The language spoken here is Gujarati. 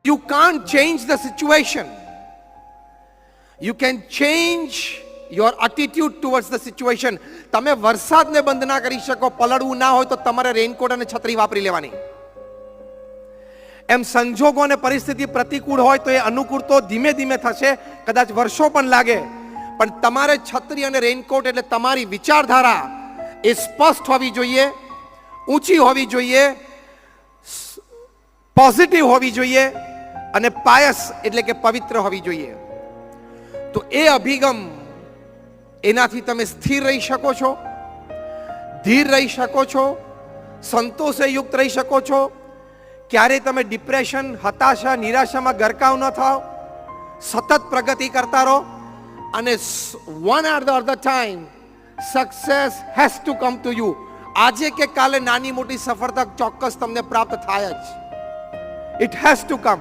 You can't change the situation. You can change your attitude towards the situation. તમે વરસાદને બંધ ના કરી શકો, પલળવું ના હોય તો તમારે રેનકોટ અને છત્રી વાપરી લેવાની. એમ સંજોગો અને પરિસ્થિતિ પ્રતિકૂળ હોય તો એ અનુકૂળ તો ધીમે ધીમે થશે, કદાચ વર્ષો પણ લાગે, પણ તમારે છત્રી અને રેનકોટ એટલે તમારી વિચારધારા એ સ્પષ્ટ હોવી જોઈએ, ઊંચી હોવી જોઈએ, પોઝિટિવ હોવી જોઈએ અને પાયસ એટલે કે પવિત્ર હોવી જોઈએ. તો એ અભિગમ, એનાથી તમે સ્થિર રહી શકો છો, ધીર રહી શકો છો, સંતોષે યુક્ત રહી શકો છો. ક્યારેય તમે ડિપ્રેશન, હતાશા, નિરાશામાં ગરકાવ ન થાઓ, સતત પ્રગતિ કરતા રહો અને one at the time success has to come to you. આજે કે કાલે નાની મોટી સફળતા ચોક્કસ તમને પ્રાપ્ત થાય જ. It has to come.